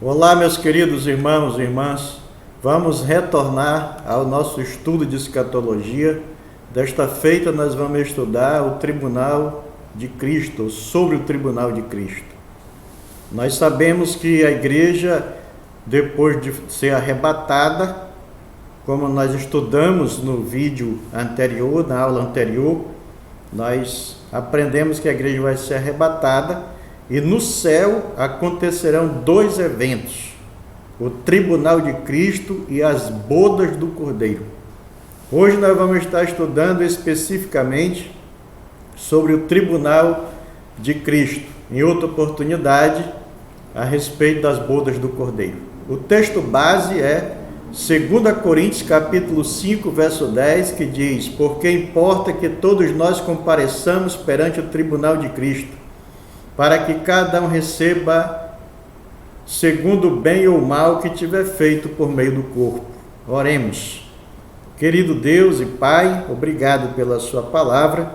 Olá, meus queridos irmãos e irmãs. Vamos retornar ao nosso estudo de escatologia. Desta feita, nós vamos estudar o Tribunal de Cristo, sobre o Tribunal de Cristo. Nós sabemos que a igreja, depois de ser arrebatada, como nós estudamos no vídeo anterior, na aula anterior, nós aprendemos que a igreja vai ser arrebatada. E no céu acontecerão dois eventos: o Tribunal de Cristo e as bodas do Cordeiro. Hoje nós vamos estar estudando especificamente sobre o Tribunal de Cristo. Em outra oportunidade, a respeito das bodas do Cordeiro. O texto base é 2 Coríntios capítulo 5, verso 10, que diz: porque importa que todos nós compareçamos perante o Tribunal de Cristo, para que cada um receba segundo o bem ou mal que tiver feito por meio do corpo. Oremos. Querido Deus e Pai, obrigado pela sua palavra,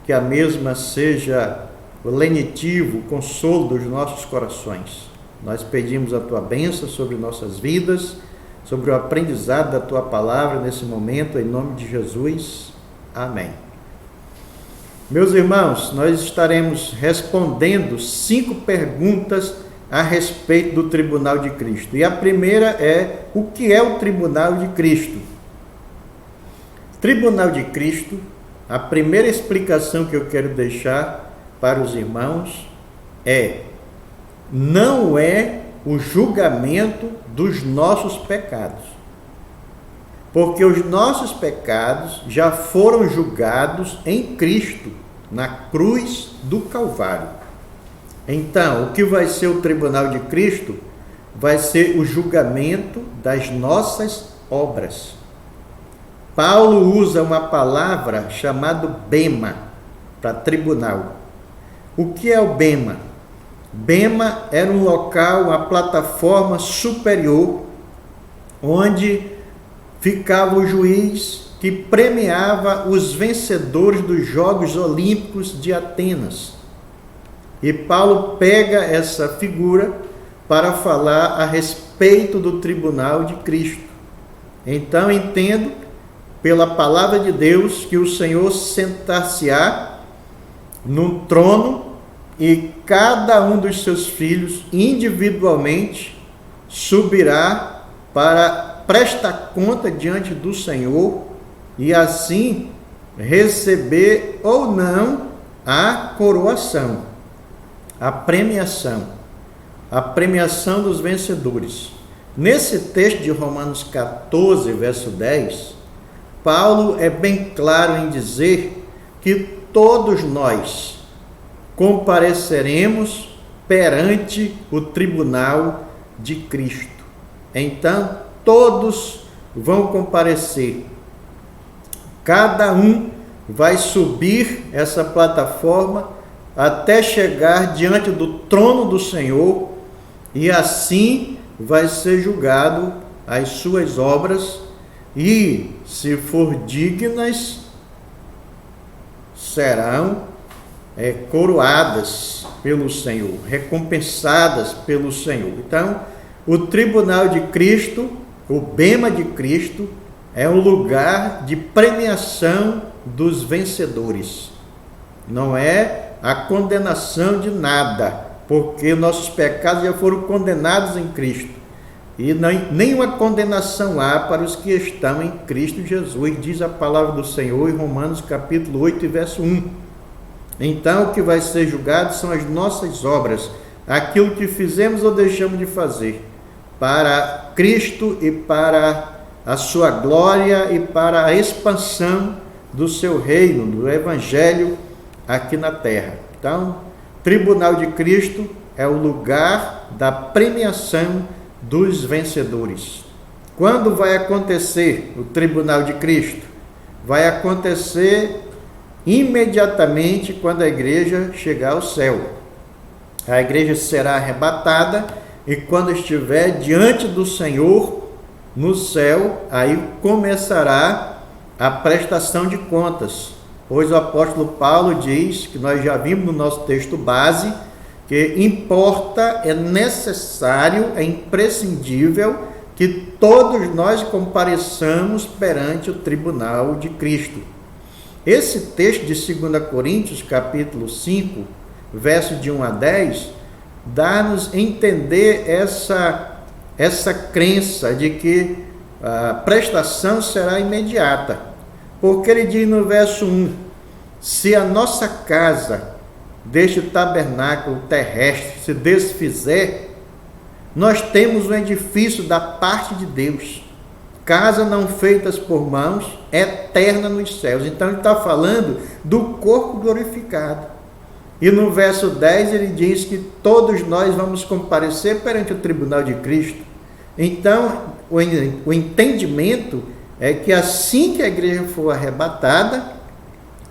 que a mesma seja o lenitivo, o consolo dos nossos corações. Nós pedimos a tua bênção sobre nossas vidas, sobre o aprendizado da tua palavra nesse momento, em nome de Jesus. Amém. Meus irmãos, nós estaremos respondendo 5 perguntas a respeito do Tribunal de Cristo. E a primeira é: o que é o Tribunal de Cristo? Tribunal de Cristo, a primeira explicação que eu quero deixar para os irmãos não é o julgamento dos nossos pecados. Porque os nossos pecados já foram julgados em Cristo, na cruz do Calvário. Então, o que vai ser o Tribunal de Cristo? Vai ser o julgamento das nossas obras. Paulo usa uma palavra chamada bema para tribunal. O que é o bema? Bema era um local, uma plataforma superior, onde ficava o juiz que premiava os vencedores dos Jogos Olímpicos de Atenas. E Paulo pega essa figura para falar a respeito do Tribunal de Cristo. Então entendo, pela palavra de Deus, que o Senhor sentar-se-á num trono e cada um dos seus filhos individualmente subirá para prestar conta diante do Senhor e assim receber ou não a coroação, a premiação dos vencedores. Nesse texto de Romanos 14, verso 10, Paulo é bem claro em dizer que todos nós compareceremos perante o Tribunal de Cristo. Então, todos vão comparecer. Cada um vai subir essa plataforma até chegar diante do trono do Senhor e assim vai ser julgado as suas obras e, se for dignas, serão coroadas pelo Senhor, recompensadas pelo Senhor. Então, o Tribunal de Cristo, o bema de Cristo, é um lugar de premiação dos vencedores. Não é a condenação de nada, porque nossos pecados já foram condenados em Cristo. E nenhuma condenação há para os que estão em Cristo Jesus, diz a palavra do Senhor em Romanos capítulo 8, verso 1. Então, o que vai ser julgado são as nossas obras, aquilo que fizemos ou deixamos de fazer, para Cristo e para a sua glória e para a expansão do seu reino, do Evangelho aqui na terra. Então, Tribunal de Cristo é o lugar da premiação dos vencedores. Quando vai acontecer o Tribunal de Cristo? Vai acontecer imediatamente quando a igreja chegar ao céu. A igreja será arrebatada e quando estiver diante do Senhor no céu, aí começará a prestação de contas. Pois o apóstolo Paulo diz, que nós já vimos no nosso texto base, que importa, é necessário, é imprescindível que todos nós compareçamos perante o tribunal de Cristo. Esse texto de 2 Coríntios, capítulo 5, verso de 1 a 10, dá-nos a entender essa crença de que a prestação será imediata. Porque ele diz no verso 1, se a nossa casa deste tabernáculo terrestre se desfizer, nós temos um edifício da parte de Deus, casa não feitas por mãos, eterna nos céus. Então ele está falando do corpo glorificado. E no verso 10 ele diz que todos nós vamos comparecer perante o tribunal de Cristo. Então o entendimento é que assim que a igreja for arrebatada,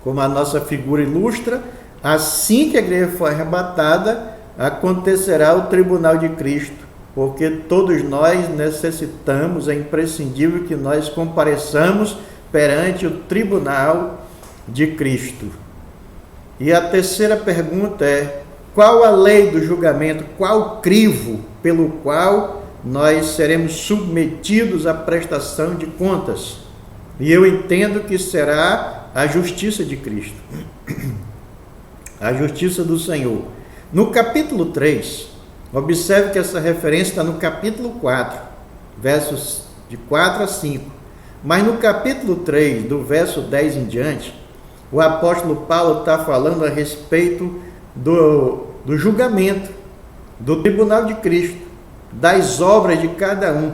como a nossa figura ilustra, assim que a igreja for arrebatada, acontecerá o tribunal de Cristo, porque todos nós necessitamos, é imprescindível que nós compareçamos perante o tribunal de Cristo. E a terceira pergunta é: qual a lei do julgamento, qual o crivo pelo qual nós seremos submetidos à prestação de contas? E eu entendo que será a justiça de Cristo, a justiça do Senhor. No capítulo 3, observe que essa referência está no capítulo 4, versos de 4 a 5. Mas no capítulo 3, do verso 10 em diante, o apóstolo Paulo está falando a respeito do julgamento, do tribunal de Cristo, das obras de cada um: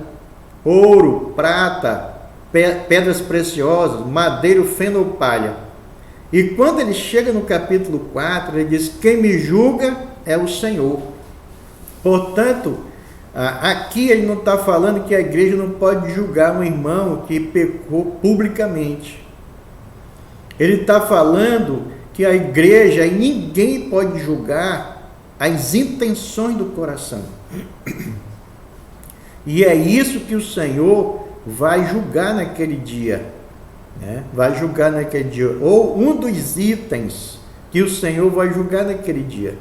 ouro, prata, pedras preciosas, madeiro, feno ou palha. E quando ele chega no capítulo 4, ele diz: quem me julga é o Senhor. Portanto, aqui ele não está falando que a igreja não pode julgar um irmão que pecou publicamente. Ele está falando que a igreja, e ninguém pode julgar as intenções do coração. E é isso que o Senhor vai julgar naquele dia, né? Vai julgar naquele dia, ou um dos itens que o Senhor vai julgar naquele dia.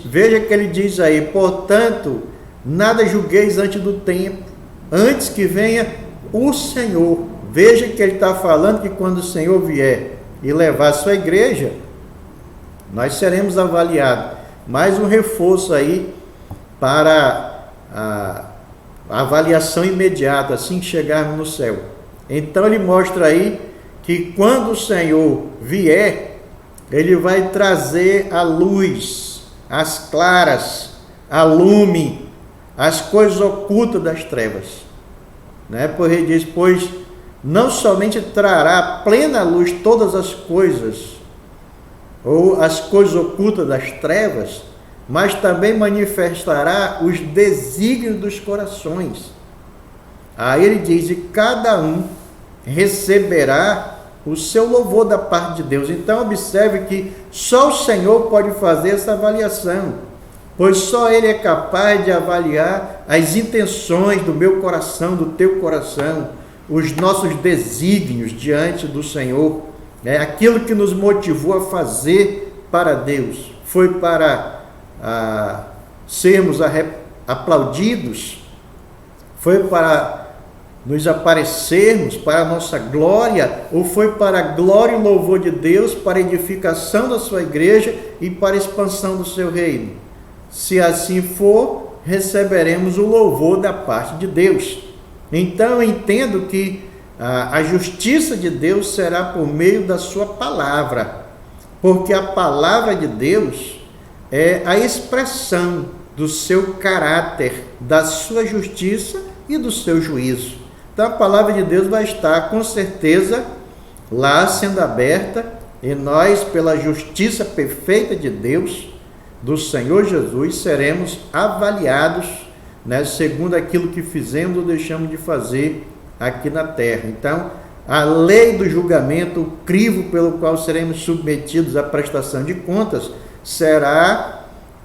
Veja que ele diz aí: portanto, nada julgueis antes do tempo, antes que venha o Senhor. Veja que ele está falando que quando o Senhor vier e levar a sua igreja, nós seremos avaliados. Mais um reforço aí para a avaliação imediata, assim que chegarmos no céu. Então ele mostra aí que quando o Senhor vier, ele vai trazer a luz, as claras, a lume, as coisas ocultas das trevas, né? Porque ele diz: pois não somente trará a plena luz todas as coisas, ou as coisas ocultas das trevas, mas também manifestará os desígnios dos corações. Aí ele diz: e cada um receberá o seu louvor da parte de Deus. Então observe que só o Senhor pode fazer essa avaliação, pois só Ele é capaz de avaliar as intenções do meu coração, do teu coração, os nossos desígnios diante do Senhor. Aquilo que nos motivou a fazer para Deus foi para sermos aplaudidos, foi para nos aparecermos, para a nossa glória, ou foi para a glória e louvor de Deus, para a edificação da sua igreja e para a expansão do seu reino? Se assim for, receberemos o louvor da parte de Deus. Então eu entendo que a justiça de Deus será por meio da sua palavra, porque a palavra de Deus é a expressão do seu caráter, da sua justiça e do seu juízo. Então a palavra de Deus vai estar com certeza lá sendo aberta, e nós, pela justiça perfeita de Deus, do Senhor Jesus, seremos avaliados, né, segundo aquilo que fizemos ou deixamos de fazer aqui na terra. Então a lei do julgamento, o crivo pelo qual seremos submetidos à prestação de contas, será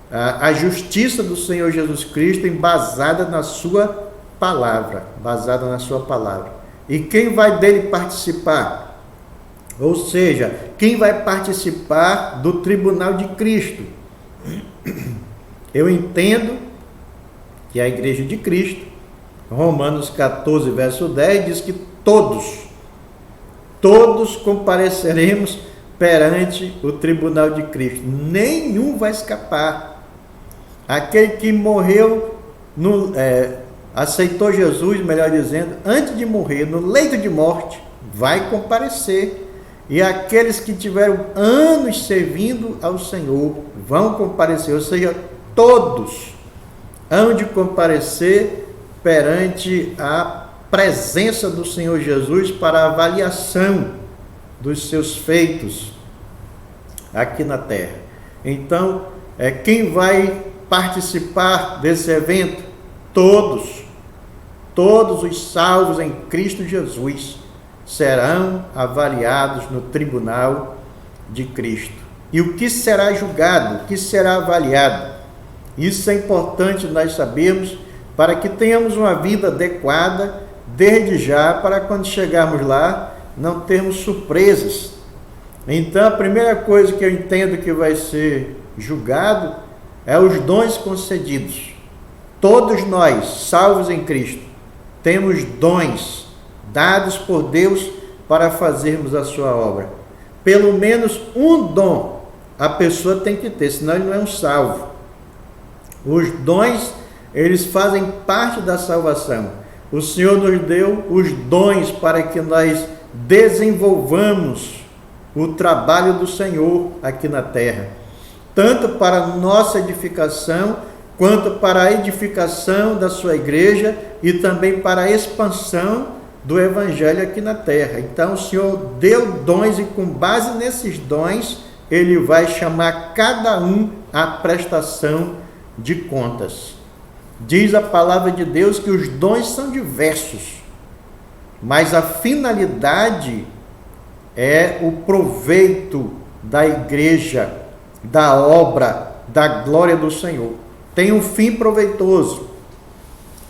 a justiça do Senhor Jesus Cristo, embasada na sua palavra, basada na sua palavra. E quem vai dele participar? Ou seja, quem vai participar do tribunal de Cristo? Eu entendo que a Igreja de Cristo, Romanos 14, verso 10, diz que todos compareceremos perante o tribunal de Cristo. Nenhum vai escapar. Aquele que morreu, aceitou Jesus, melhor dizendo, antes de morrer, no leito de morte, vai comparecer. E aqueles que tiveram anos servindo ao Senhor vão comparecer, ou seja, todos hão de comparecer perante a presença do Senhor Jesus para a avaliação dos seus feitos aqui na terra. Então, quem vai participar desse evento? Todos os salvos em Cristo Jesus serão avaliados no tribunal de Cristo. E o que será julgado? O que será avaliado? Isso é importante nós sabermos para que tenhamos uma vida adequada desde já, para quando chegarmos lá não termos surpresas. Então, a primeira coisa que eu entendo que vai ser julgado é os dons concedidos. Todos nós, salvos em Cristo, temos dons dados por Deus para fazermos a sua obra. Pelo menos um dom a pessoa tem que ter, senão ele não é um salvo. Os dons, eles fazem parte da salvação. O Senhor nos deu os dons para que nós desenvolvamos o trabalho do Senhor aqui na terra, tanto para a nossa edificação, quanto para a edificação da sua igreja e também para a expansão do Evangelho aqui na terra. Então o Senhor deu dons e com base nesses dons, Ele vai chamar cada um à prestação de contas. Diz a palavra de Deus que os dons são diversos, mas a finalidade é o proveito da igreja, da obra, da glória do Senhor. Tem um fim proveitoso,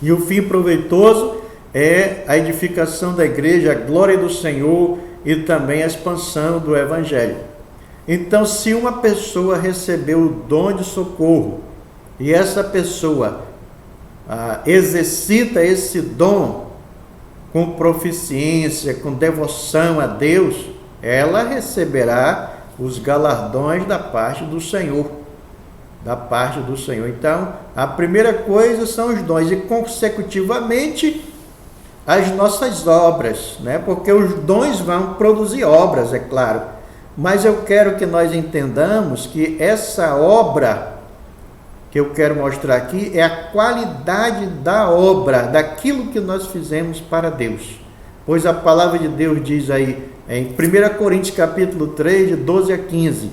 e o fim proveitoso é a edificação da igreja, a glória do Senhor e também a expansão do Evangelho. Então, se uma pessoa recebeu o dom de socorro e essa pessoa exercita esse dom com proficiência, com devoção a Deus, ela receberá os galardões da parte do Senhor. Então, a primeira coisa são os dons e, consecutivamente, as nossas obras, né? Porque os dons vão produzir obras, é claro. Mas eu quero que nós entendamos que essa obra que eu quero mostrar aqui é a qualidade da obra, daquilo que nós fizemos para Deus. Pois a palavra de Deus diz aí, em 1 Coríntios capítulo 3, de 12 a 15,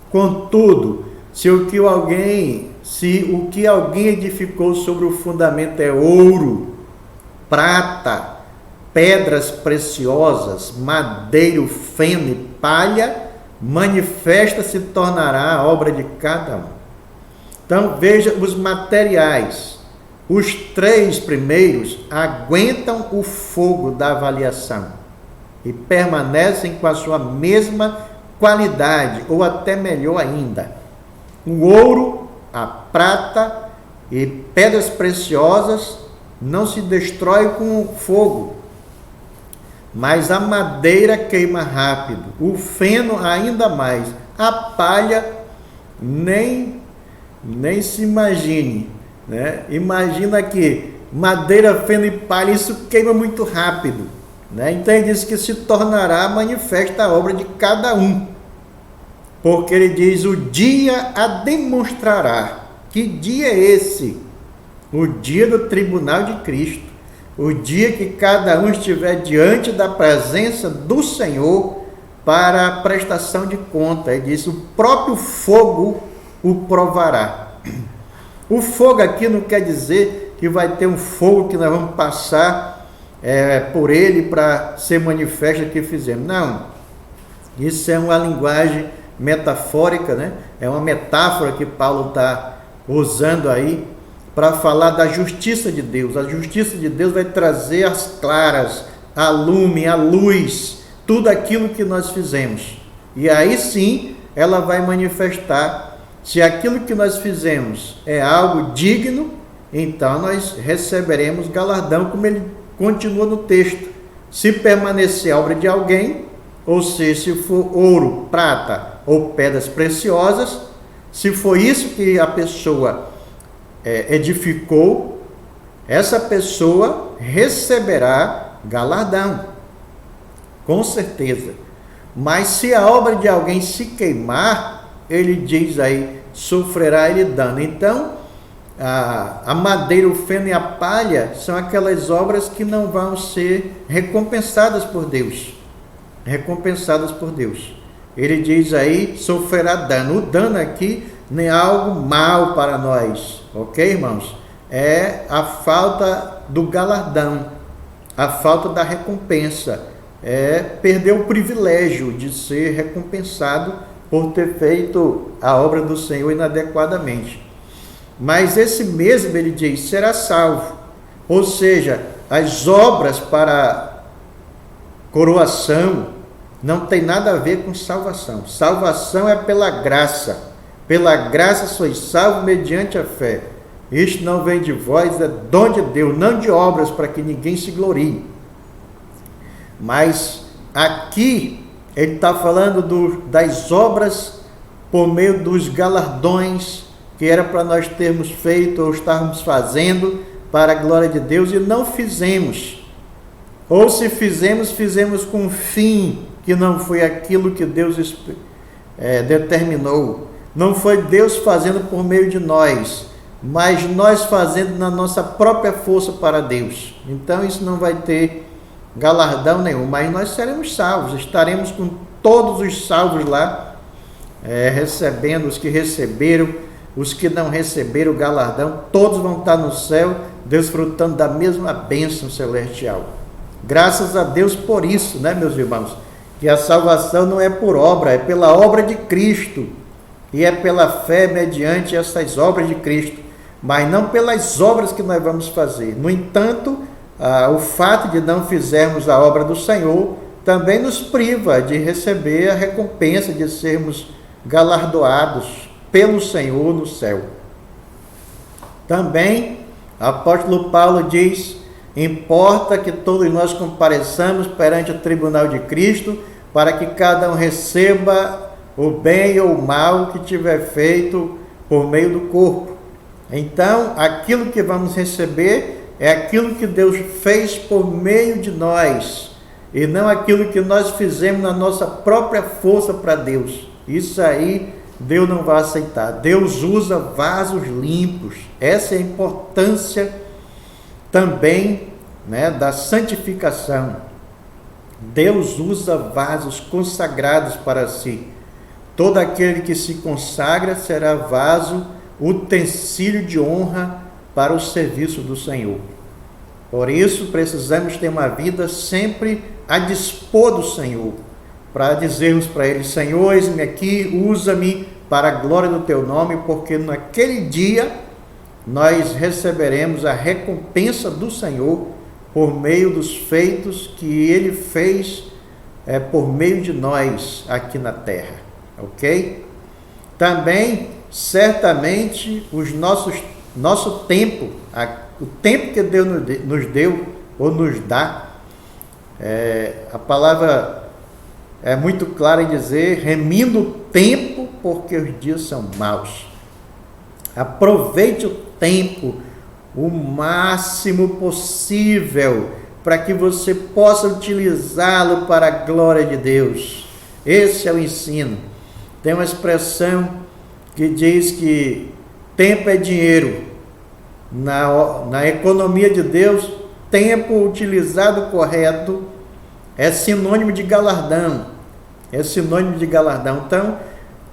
contudo, se o que alguém edificou sobre o fundamento é ouro, prata, pedras preciosas, madeiro, feno e palha, manifesta se tornará a obra de cada um. Então veja os materiais. Os 3 primeiros aguentam o fogo da avaliação e permanecem com a sua mesma qualidade, ou até melhor ainda. O ouro, a prata e pedras preciosas não se destrói com o fogo, mas a madeira queima rápido, o feno ainda mais, a palha nem se imagine, né? Imagina que madeira, feno e palha, isso queima muito rápido, né? Então ele diz que se tornará manifesta a obra de cada um, porque ele diz, o dia a demonstrará. Que dia é esse? O dia do tribunal de Cristo, o dia que cada um estiver diante da presença do Senhor para a prestação de conta. Ele diz, o próprio fogo o provará. O fogo aqui não quer dizer que vai ter um fogo que nós vamos passar por ele para ser manifesto o que fizemos. Não, isso é uma linguagem metafórica, né? É uma metáfora que Paulo está usando aí para falar da justiça de Deus. A justiça de Deus vai trazer às claras, a lume, a luz, tudo aquilo que nós fizemos. E aí sim, ela vai manifestar Se aquilo que nós fizemos é algo digno, então nós receberemos galardão, como ele continua no texto. Se permanecer a obra de alguém, ou seja, se for ouro, prata ou pedras preciosas, se for isso que a pessoa edificou, essa pessoa receberá galardão, com certeza. Mas se a obra de alguém se queimar, ele diz aí, sofrerá ele dano. Então, a madeira, o feno e a palha são aquelas obras que não vão ser recompensadas por Deus. Recompensadas por Deus. Ele diz aí, sofrerá dano. O dano aqui não é algo mal para nós, ok, irmãos? É a falta do galardão, a falta da recompensa, é perder o privilégio de ser recompensado por ter feito a obra do Senhor inadequadamente. Mas esse mesmo, ele diz, será salvo. Ou seja, as obras para coroação não tem nada a ver com salvação. Salvação é pela graça. Pela graça sois salvos mediante a fé. Isto não vem de vós, é dom de Deus, não de obras para que ninguém se glorie. Mas aqui ele está falando das obras por meio dos galardões que era para nós termos feito ou estarmos fazendo para a glória de Deus e não fizemos. Ou se fizemos, fizemos com um fim que não foi aquilo que Deus determinou. Não foi Deus fazendo por meio de nós, mas nós fazendo na nossa própria força para Deus. Então isso não vai ter galardão nenhum, mas nós seremos salvos, estaremos com todos os salvos lá, recebendo, os que receberam, os que não receberam o galardão, todos vão estar no céu, desfrutando da mesma bênção celestial. Graças a Deus por isso, né, meus irmãos? Que a salvação não é por obra, é pela obra de Cristo, e é pela fé mediante essas obras de Cristo, mas não pelas obras que nós vamos fazer. No entanto, o fato de não fizermos a obra do Senhor também nos priva de receber a recompensa de sermos galardoados pelo Senhor no céu. Também, o apóstolo Paulo diz, importa que todos nós compareçamos perante o tribunal de Cristo, para que cada um receba o bem ou o mal que tiver feito por meio do corpo. Então, aquilo que vamos receber é aquilo que Deus fez por meio de nós, e não aquilo que nós fizemos na nossa própria força para Deus. Isso aí Deus não vai aceitar. Deus usa vasos limpos. Essa é a importância também, né, da santificação. Deus usa vasos consagrados para si. Todo aquele que se consagra será vaso, utensílio de honra para o serviço do Senhor. Por isso, precisamos ter uma vida sempre a dispor do Senhor, para dizermos para Ele, Senhor, eis-me aqui, usa-me para a glória do Teu nome, porque naquele dia nós receberemos a recompensa do Senhor por meio dos feitos que Ele fez por meio de nós aqui na terra, ok? Também, certamente, nosso tempo, o tempo que Deus nos deu ou nos dá, a palavra é muito clara em dizer, remindo o tempo, porque os dias são maus. Aproveite o tempo o máximo possível, para que você possa utilizá-lo para a glória de Deus. Esse é o ensino. Tem uma expressão que diz que tempo é dinheiro. Na economia de Deus, tempo utilizado correto é sinônimo de galardão. É sinônimo de galardão.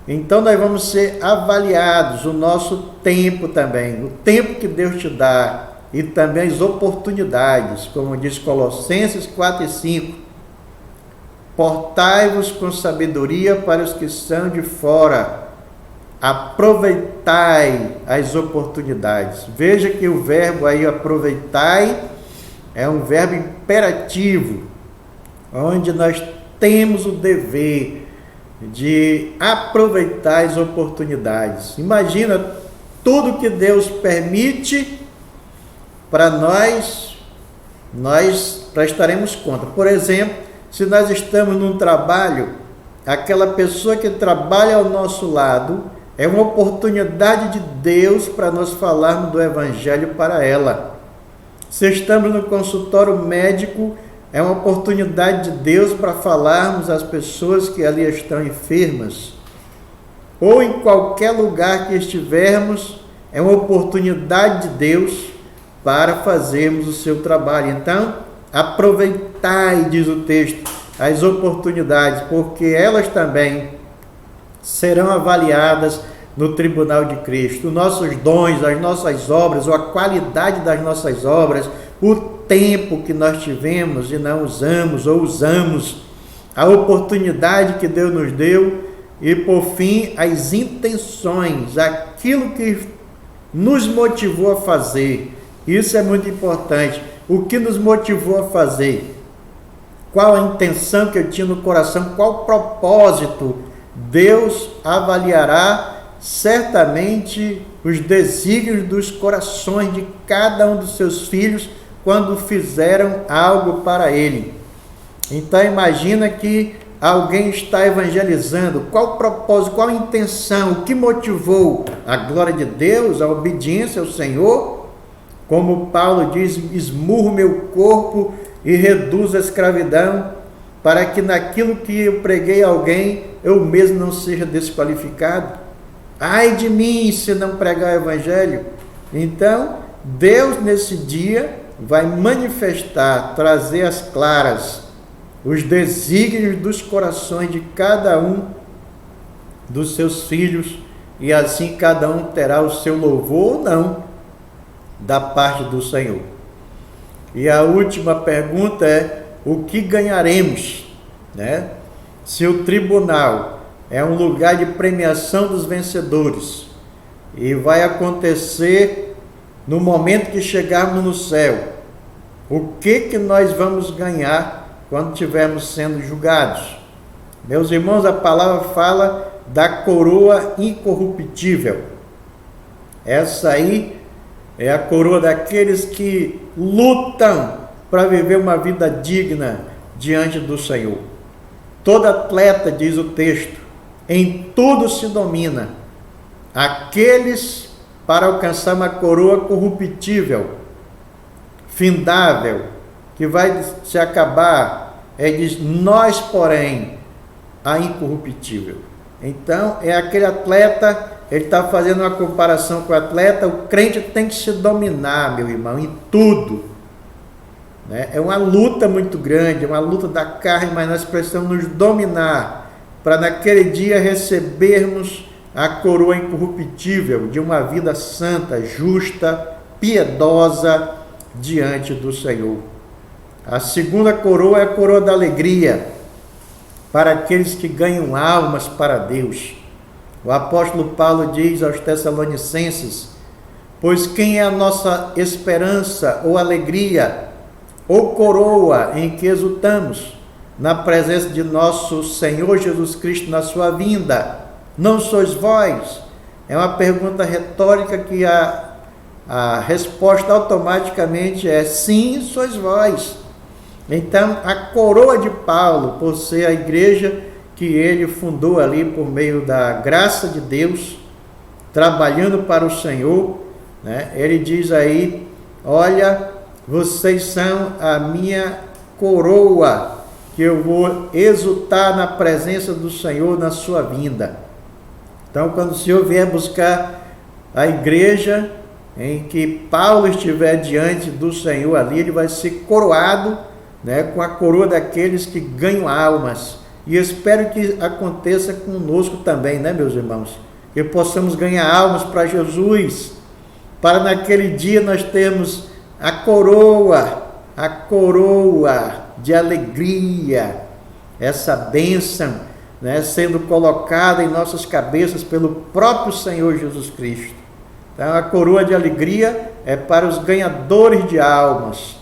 Então nós vamos ser avaliados, o nosso tempo também, o tempo que Deus te dá, e também as oportunidades, como diz Colossenses 4 e 5. Portai-vos com sabedoria para os que são de fora, aproveitai as oportunidades. Veja que o verbo aí, aproveitai, é um verbo imperativo, onde nós temos o dever de aproveitar as oportunidades. Imagina tudo que Deus permite para nós prestaremos conta. Por exemplo, se nós estamos num trabalho, aquela pessoa que trabalha ao nosso lado é uma oportunidade de Deus para nós falarmos do Evangelho para ela. Se estamos no consultório médico, é uma oportunidade de Deus para falarmos às pessoas que ali estão enfermas. Ou em qualquer lugar que estivermos, é uma oportunidade de Deus para fazermos o seu trabalho. Então, aproveitai, diz o texto, as oportunidades, porque elas também serão avaliadas no tribunal de Cristo. Os nossos dons, as nossas obras, ou a qualidade das nossas obras, o tempo que nós tivemos e não usamos, ou usamos, a oportunidade que Deus nos deu, e por fim, as intenções, aquilo que nos motivou a fazer. Isso é muito importante. O que nos motivou a fazer? Qual a intenção que eu tinha no coração? Qual o propósito? Deus avaliará certamente os desígnios dos corações de cada um dos seus filhos quando fizeram algo para Ele. Então imagina que alguém está evangelizando. Qual o propósito? Qual a intenção? O que motivou? A glória de Deus, a obediência ao Senhor? Como Paulo diz, esmurro meu corpo e reduzo a escravidão, para que naquilo que eu preguei a alguém, eu mesmo não seja desqualificado. Ai de mim se não pregar o Evangelho. Então, Deus nesse dia vai manifestar, trazer às claras os desígnios dos corações de cada um dos seus filhos, e assim cada um terá o seu louvor ou não da parte do Senhor. E a última pergunta é: o que ganharemos, né? Se o tribunal é um lugar de premiação dos vencedores e vai acontecer no momento que chegarmos no céu, o que nós vamos ganhar quando estivermos sendo julgados? Meus irmãos, a palavra fala da coroa incorruptível. Essa aí é a coroa daqueles que lutam para viver uma vida digna diante do Senhor. Todo atleta, diz o texto, em tudo se domina. Aqueles para alcançar uma coroa corruptível, findável, que vai se acabar, diz, nós, porém, a incorruptível. Então, é aquele atleta. Ele está fazendo uma comparação com o atleta. O crente tem que se dominar, meu irmão, em tudo, né? É uma luta muito grande, é uma luta da carne, mas nós precisamos nos dominar para naquele dia recebermos a coroa incorruptível de uma vida santa, justa, piedosa diante do Senhor. A segunda coroa é a coroa da alegria para aqueles que ganham almas para Deus. O apóstolo Paulo diz aos Tessalonicenses: pois quem é a nossa esperança ou alegria ou coroa em que exultamos na presença de nosso Senhor Jesus Cristo na sua vinda? Não sois vós? É uma pergunta retórica que a resposta automaticamente é sim, sois vós. Então, a coroa de Paulo, por ser a igreja que ele fundou ali por meio da graça de Deus, trabalhando para o Senhor, né? Ele diz aí: olha, vocês são a minha coroa, que eu vou exultar na presença do Senhor na sua vinda. Então, quando o Senhor vier buscar a igreja em que Paulo estiver diante do Senhor ali, ele vai ser coroado, né, com a coroa daqueles que ganham almas. E eu espero que aconteça conosco também, né, meus irmãos? Que possamos ganhar almas para Jesus, para naquele dia nós termos a coroa de alegria, essa bênção, né, sendo colocada em nossas cabeças pelo próprio Senhor Jesus Cristo. Então, a coroa de alegria é para os ganhadores de almas.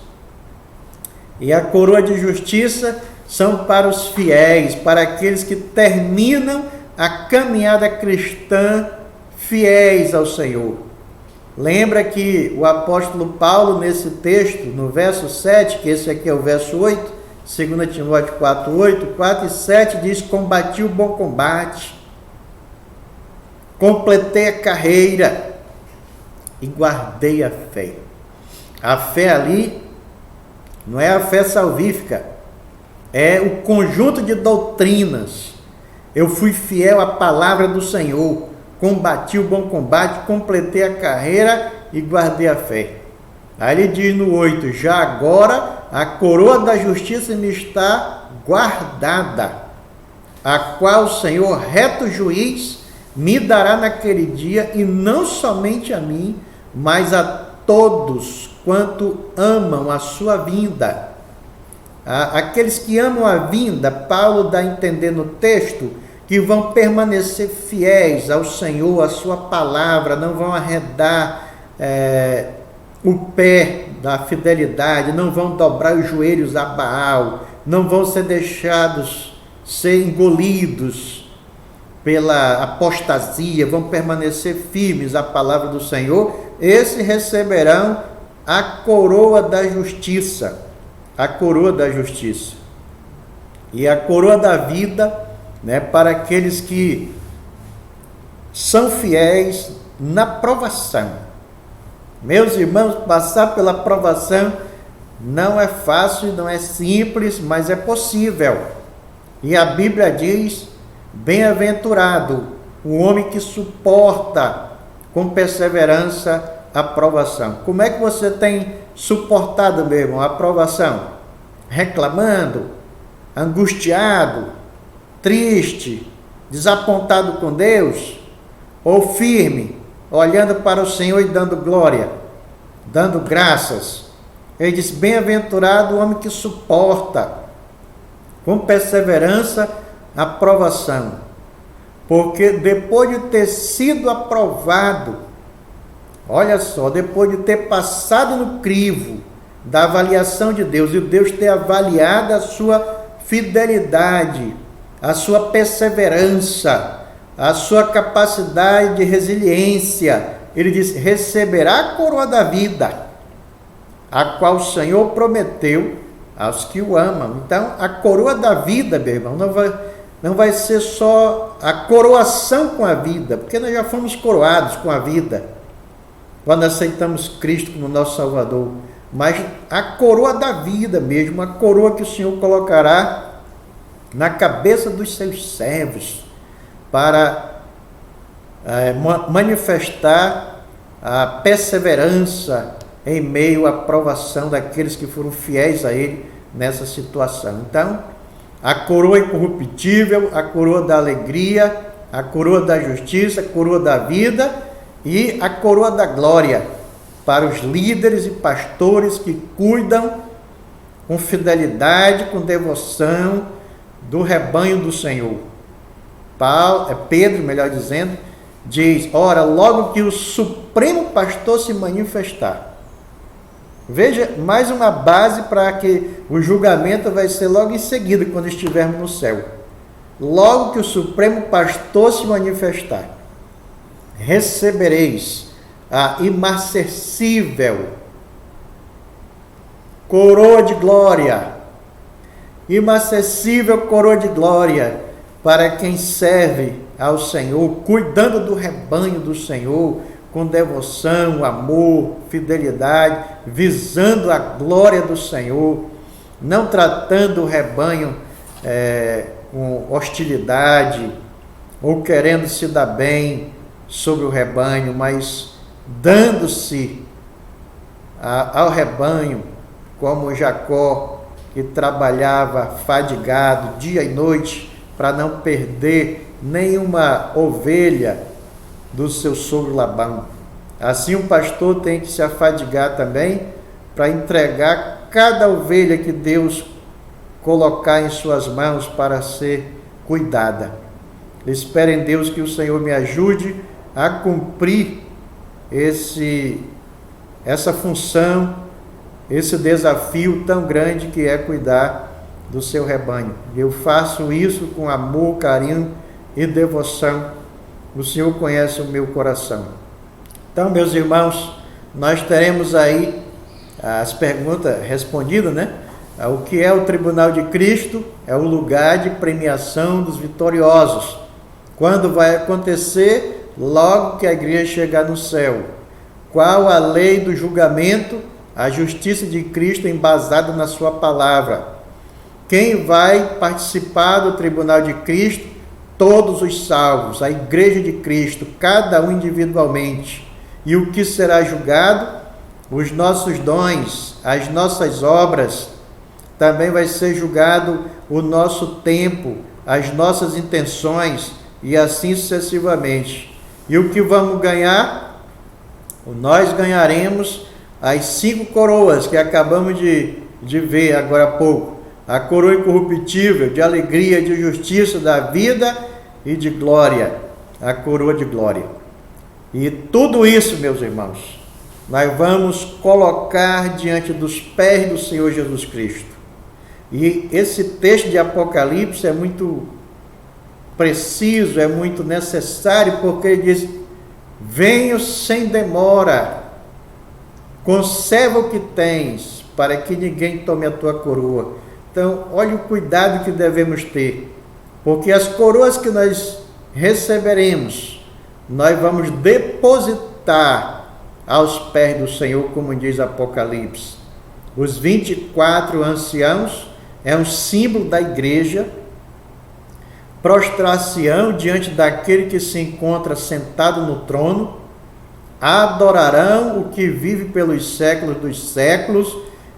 E a coroa de justiça são para os fiéis, para aqueles que terminam a caminhada cristã fiéis ao Senhor. Lembra que o apóstolo Paulo, nesse texto, no verso 7, que esse aqui é o verso 8, 2 Timóteo 4, 8, 4 e 7, diz: combati o bom combate, completei a carreira e guardei a fé. A fé ali não é a fé salvífica, é o conjunto de doutrinas. Eu fui fiel à palavra do Senhor, combati o bom combate, completei a carreira e guardei a fé. Aí ele diz no 8, já agora a coroa da justiça me está guardada, a qual o Senhor, reto juiz, me dará naquele dia, e não somente a mim, mas a todos quanto amam a sua vinda. Aqueles que amam a vinda, Paulo dá a entender no texto que vão permanecer fiéis ao Senhor, à sua palavra, não vão arredar o pé da fidelidade, não vão dobrar os joelhos a Baal, não vão ser deixados ser engolidos pela apostasia, vão permanecer firmes à palavra do Senhor. Esses receberão a coroa da justiça, a coroa da justiça e a coroa da vida, para aqueles que são fiéis na provação. Meus irmãos, passar pela provação não é fácil, não é simples, mas é possível. E a Bíblia diz: bem-aventurado o homem que suporta com perseverança a provação. Como é que você tem suportado, meu irmão, a provação? Reclamando, angustiado, triste, desapontado com Deus? Ou firme, olhando para o Senhor e dando glória, dando graças? Ele diz: bem-aventurado o homem que suporta com perseverança a provação, porque depois de ter sido aprovado, olha só, depois de ter passado no crivo da avaliação de Deus, e Deus ter avaliado a sua fidelidade, a sua perseverança, a sua capacidade de resiliência, ele diz: receberá a coroa da vida, a qual o Senhor prometeu aos que o amam. Então, a coroa da vida, meu irmão, não vai ser só a coroação com a vida, porque nós já fomos coroados com a vida quando aceitamos Cristo como nosso Salvador, mas a coroa da vida mesmo, a coroa que o Senhor colocará na cabeça dos seus servos, para manifestar a perseverança em meio à provação daqueles que foram fiéis a Ele nessa situação. Então, a coroa incorruptível, a coroa da alegria, a coroa da justiça, a coroa da vida e a coroa da glória para os líderes e pastores que cuidam com fidelidade, com devoção do rebanho do Senhor. Pedro, melhor dizendo, diz: ora, logo que o Supremo Pastor se manifestar. Veja, mais uma base para que o julgamento vai ser logo em seguida, quando estivermos no céu. Logo que o Supremo Pastor se manifestar, recebereis a imarcessível coroa de glória, imarcessível coroa de glória, para quem serve ao Senhor, cuidando do rebanho do Senhor, com devoção, amor, fidelidade, visando a glória do Senhor, não tratando o rebanho com hostilidade, ou querendo se dar bem sobre o rebanho, mas dando-se ao rebanho, como Jacó, que trabalhava fadigado dia e noite para não perder nenhuma ovelha do seu sogro Labão. Assim um pastor tem que se afadigar também para entregar cada ovelha que Deus colocar em suas mãos para ser cuidada. Espero em Deus que o Senhor me ajude a cumprir essa função, esse desafio tão grande que é cuidar do seu rebanho. Eu faço isso com amor, carinho e devoção. O Senhor conhece o meu coração. Então, meus irmãos, nós teremos aí as perguntas respondidas, né? O que é o tribunal de Cristo? É o lugar de premiação dos vitoriosos. Quando vai acontecer? Logo que a igreja chegar no céu. Qual a lei do julgamento? A justiça de Cristo embasada na sua palavra. Quem vai participar do tribunal de Cristo? Todos os salvos, a igreja de Cristo, cada um individualmente. E o que será julgado? Os nossos dons, as nossas obras. Também vai ser julgado o nosso tempo, as nossas intenções e assim sucessivamente. E o que vamos ganhar? Nós ganharemos as 5 coroas que acabamos de ver agora há pouco. A coroa incorruptível de alegria, de justiça, da vida e de glória. A coroa de glória. E tudo isso, meus irmãos, nós vamos colocar diante dos pés do Senhor Jesus Cristo. E esse texto de Apocalipse é muito preciso, é muito necessário, porque ele diz: venho sem demora, conserva o que tens, para que ninguém tome a tua coroa. Então, olha o cuidado que devemos ter, porque as coroas que nós receberemos, nós vamos depositar aos pés do Senhor, como diz Apocalipse. Os 24 anciãos é um símbolo da igreja, prostrar-se-ão diante daquele que se encontra sentado no trono, adorarão o que vive pelos séculos dos séculos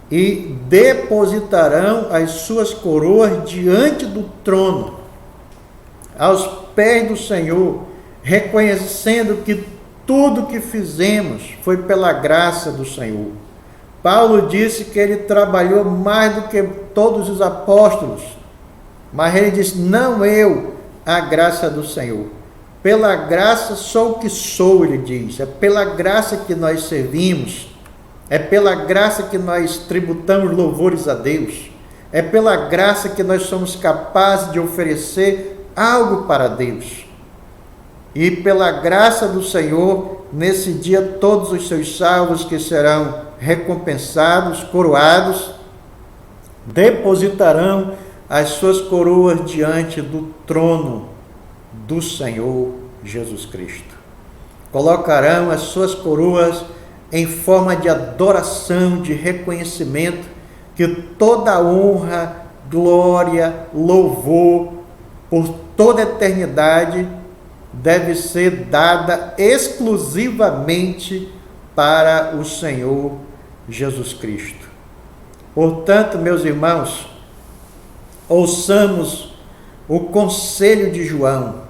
e depositarão as suas coroas diante do trono, aos pés do Senhor, reconhecendo que tudo que fizemos foi pela graça do Senhor. Paulo disse que ele trabalhou mais do que todos os apóstolos, mas ele disse: não eu, a graça do Senhor. Pela graça sou o que sou, ele diz. É pela graça que nós servimos. É pela graça que nós tributamos louvores a Deus. É pela graça que nós somos capazes de oferecer algo para Deus. E pela graça do Senhor, nesse dia, todos os seus salvos que serão recompensados, coroados, depositarão as suas coroas diante do trono do Senhor Jesus Cristo. Colocarão as suas coroas em forma de adoração, de reconhecimento, que toda honra, glória, louvor, por toda a eternidade, deve ser dada exclusivamente para o Senhor Jesus Cristo. Portanto, meus irmãos, ouçamos o conselho de João.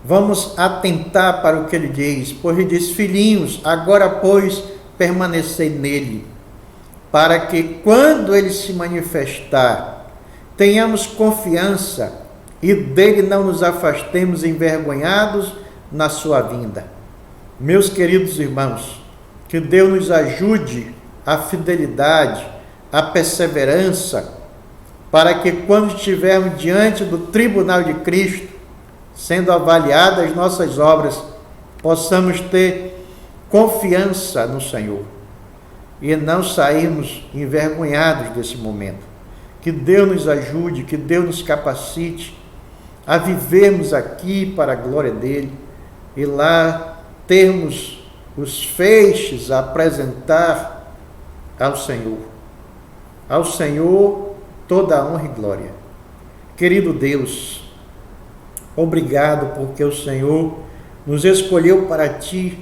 Vamos atentar para o que ele diz, pois ele diz: filhinhos, agora pois permanecei nele, para que quando ele se manifestar, tenhamos confiança e dele não nos afastemos envergonhados na sua vinda. Meus queridos irmãos, que Deus nos ajude a fidelidade, a perseverança, para que quando estivermos diante do tribunal de Cristo, sendo avaliadas as nossas obras, possamos ter confiança no Senhor e não sairmos envergonhados desse momento. Que Deus nos ajude, que Deus nos capacite a vivermos aqui para a glória dele e lá termos os feixes a apresentar ao Senhor. Ao Senhor toda a honra e glória. Querido Deus, obrigado porque o Senhor nos escolheu para ti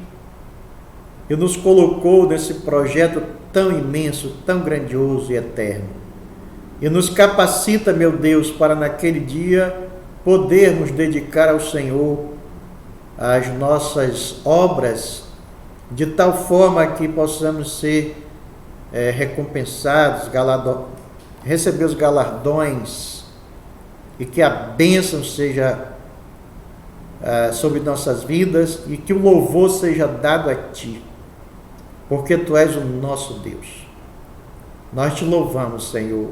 e nos colocou nesse projeto tão imenso, tão grandioso e eterno. E nos capacita, meu Deus, para naquele dia podermos dedicar ao Senhor as nossas obras, de tal forma que possamos ser recompensados, receber os galardões, e que a bênção seja sobre nossas vidas e que o louvor seja dado a Ti, porque Tu és o nosso Deus. Nós Te louvamos, Senhor,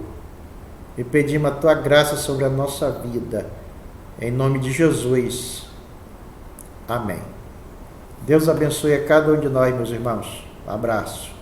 e pedimos a tua graça sobre a nossa vida. Em nome de Jesus. Amém. Deus abençoe a cada um de nós, meus irmãos. Um abraço.